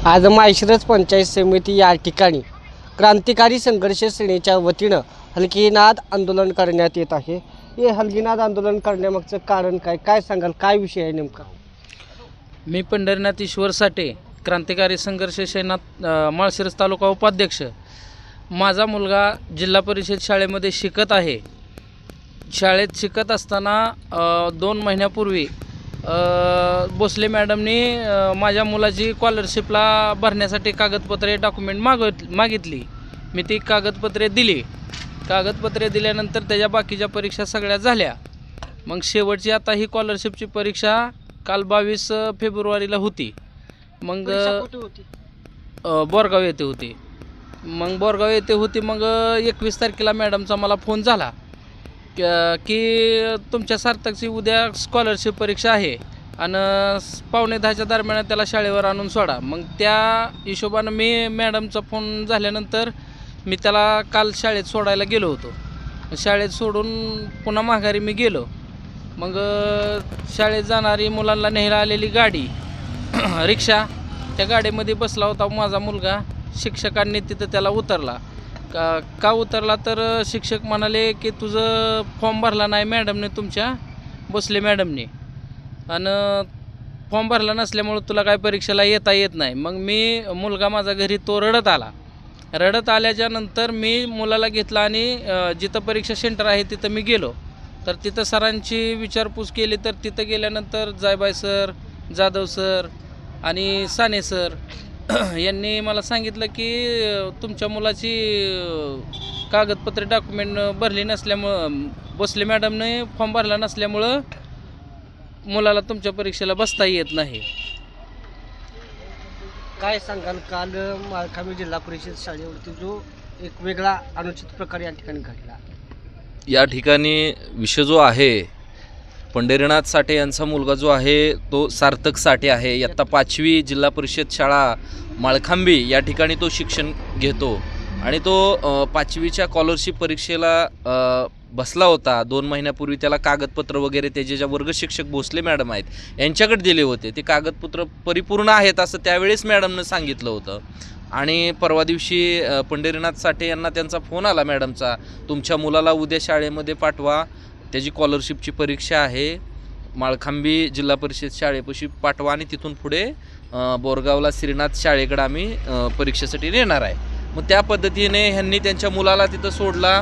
आज माळशिरस पंचायत समिती या ठिकाणी क्रांतिकारी संघर्ष सेनेच्या वतीनं हलगीनाद आंदोलन करण्यात येत आहे। हे हलगीनाद आंदोलन करण्यामागचं कारण काय सांगाल, काय विषय आहे नेमका? मी पंढरीनाथ ईश्वर साठे, क्रांतिकारी संघर्ष सेना माळशिरस तालुका उपाध्यक्ष। माझा मुलगा जिल्हा परिषद शाळेमध्ये शिकत आहे। शाळेत शिकत असताना 2 महिन्यापूर्वी भोसले मॅडमनी माझ्या मुलाची स्कॉलरशिपला भरण्यासाठी कागदपत्रे डॉक्युमेंट मागितली। मी ती कागदपत्रे दिली। कागदपत्रे दिल्यानंतर त्याच्या बाकीच्या परीक्षा सगळ्या झाल्या। मग शेवटची आता ही स्कॉलरशिपची परीक्षा काल 22 फेब्रुवारीला होती। मग बोरगाव येथे होती। मग 21 तारखेला मॅडमचा मला फोन झाला की तुमच्या सार्थकची उद्या स्कॉलरशिप परीक्षा आहे आणि 9:45च्या दरम्यान त्याला शाळेवर आणून सोडा। मग त्या हिशोबानं मी मॅडमचा फोन झाल्यानंतर मी त्याला काल शाळेत सोडायला गेलो होतो। शाळेत सोडून पुन्हा माघारी मी गेलो। मग शाळेत जाणारी मुलांना न्यायला आलेली गाडी रिक्षा, त्या गाडीमध्ये बसला होता माझा मुलगा। शिक्षकांनी तिथं त्याला उतरला। का उतरला तर शिक्षक म्हणाले की तुझं फॉर्म भरला नाही मॅडमने, तुमच्या भोसले मॅडमने, आणि फॉर्म भरला नसल्यामुळं तुला काय परीक्षेला येता येत नाही। मग मुलगा माझा घरी तो रडत आला। रडत आल्याच्या नंतर मी मुलाला घेतला आणि जिथं परीक्षा सेंटर आहे तिथं मी गेलो। तर तिथं सरांची विचारपूस केली। तर तिथं गेल्यानंतर जायबाई सर, जाधव सर आणि साने सर यांनी मला सांगितलं की तुमच्या मुलाची कागदपत्रे डॉक्युमेंट भरली नसल्यामुळं, भोसले मॅडमने फॉर्म भरला नसल्यामुळं मुलाला तुमच्या परीक्षेला बसता येत नाही। काय सांगाल, काल माळखांबी जिल्हा परिषद शाळेवरती जो एक वेगळा अनुचित प्रकार या ठिकाणी घडला? या ठिकाणी विषय जो आहे, पंढरीनाथ साठे यांचा मुलगा जो आहे तो सार्थक साठे आहे। इयत्ता 5वी जिल्हा परिषद शाळा माळखांबी या ठिकाणी तो शिक्षण घेतो आणि तो 5वीच्या स्कॉलरशिप परीक्षेला बसला होता। 2 महिन्यापूर्वी त्याला कागदपत्र वगैरे त्याचे ज्या वर्ग शिक्षक भोसले मॅडम आहेत यांच्याकडे दिले होते। ते कागदपत्र परिपूर्ण आहेत असं त्यावेळेस मॅडमनं सांगितलं होतं। आणि परवा दिवशी पंढरीनाथ साठे यांना त्यांचा फोन आला मॅडमचा, तुमच्या मुलाला उद्या शाळेमध्ये पाठवा, त्याची स्कॉलरशिपची परीक्षा आहे, माळखांबी जिल्हा परिषद शाळेपाशी पाठवा आणि तिथून पुढे बोरगावला श्रीनाथ शाळेकडे आम्ही परीक्षेसाठी नेणार आहे। मग त्या पद्धतीने ह्यांनी त्यांच्या मुलाला तिथं सोडला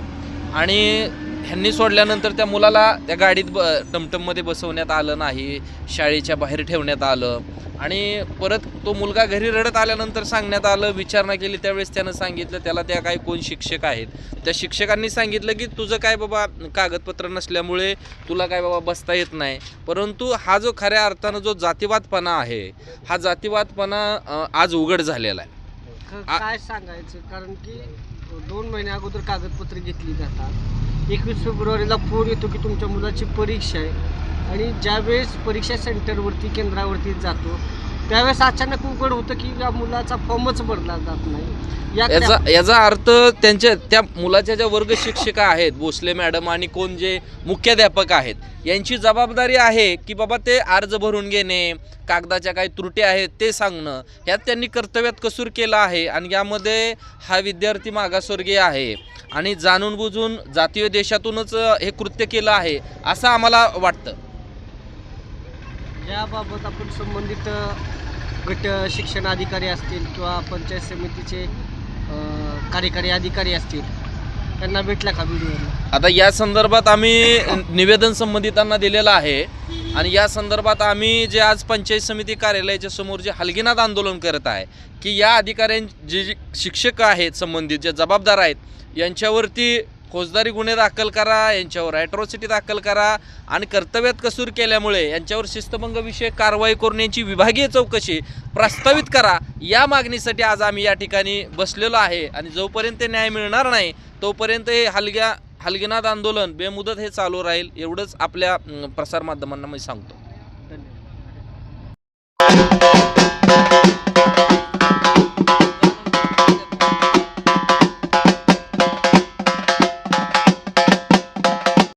आणि ह्यांनी सोडल्यानंतर त्या मुलाला त्या गाडीत टमटममध्ये बसवण्यात आलं नाही, शाळेच्या बाहेर ठेवण्यात आलं। आणि परत तो मुलगा घरी रडत आल्यानंतर सांगण्यात आलं, विचारणा केली त्यावेळेस त्यानं सांगितलं त्याला त्या काही कोण शिक्षक आहेत त्या शिक्षकांनी सांगितलं की तुझं काय बाबा कागदपत्र नसल्यामुळे तुला काय बाबा बसता येत नाही। परंतु हा जो खऱ्या अर्थानं जो जातीवादपणा आहे, हा जातीवादपणा आज उघड झालेला आहे। काय सांगायचं, कारण की 2 महिन्या अगोदर कागदपत्रे घेतली जातात। 21 फेब्रुवारीला फोन येतो की तुमच्या मुलाची परीक्षा आहे आणि ज्यावेळेस परीक्षा सेंटरवरती केंद्रावरती जातो त्यावेळेस अचानक उघड होतं की या मुलाचा फॉर्मच भरला जात नाही। याचा अर्थ त्या मुलाच्या ज्या वर्ग शिक्षिका आहेत भोसले मॅडम आणि कोण जे मुख्याध्यापक आहेत यांची जबाबदारी आहे की बाबा ते अर्ज भरून घेणे, कागदाच्या काही त्रुटी आहेत ते सांगणं, यात त्यांनी कर्तव्यात कसूर केला आहे। आणि यामध्ये हा विद्यार्थी मागासवर्गीय आहे आणि जाणून बुजून जातीय देशातूनच हे कृत्य केलं आहे असं आम्हाला वाटतं। याबाबत आपण संबंधित गट शिक्षण अधिकारी असतील किंवा पंचायत समितीचे कार्यकारी अधिकारी असतील त्यांना भेटला का व्हिडिओ? आता या संदर्भात आम्ही निवेदन संबंधितांना दिलेलं आहे आणि या संदर्भात आम्ही जे आज पंचायत समिती कार्यालयाच्या समोर जे हलगीनाद आंदोलन करत आहे की या अधिकाऱ्यांचे जे शिक्षक आहेत संबंधित जे जबाबदार आहेत यांच्यावरती फौजदारी गुन्हे दाखल करा, यांच्यावर ॲट्रॉसिटी दाखल करा आणि कर्तव्यात कसूर केल्यामुळे यांच्यावर शिस्तभंग विषयक कारवाई करून यांची विभागीय चौकशी प्रस्तावित करा, या मागणीसाठी आज आम्ही या ठिकाणी बसलेलो आहे। आणि जोपर्यंत न्याय मिळणार नाही तोपर्यंत हे हलगीनाद आंदोलन बेमुदत हे चालू राहील, एवढंच आपल्या प्रसारमाध्यमांना मी सांगतो।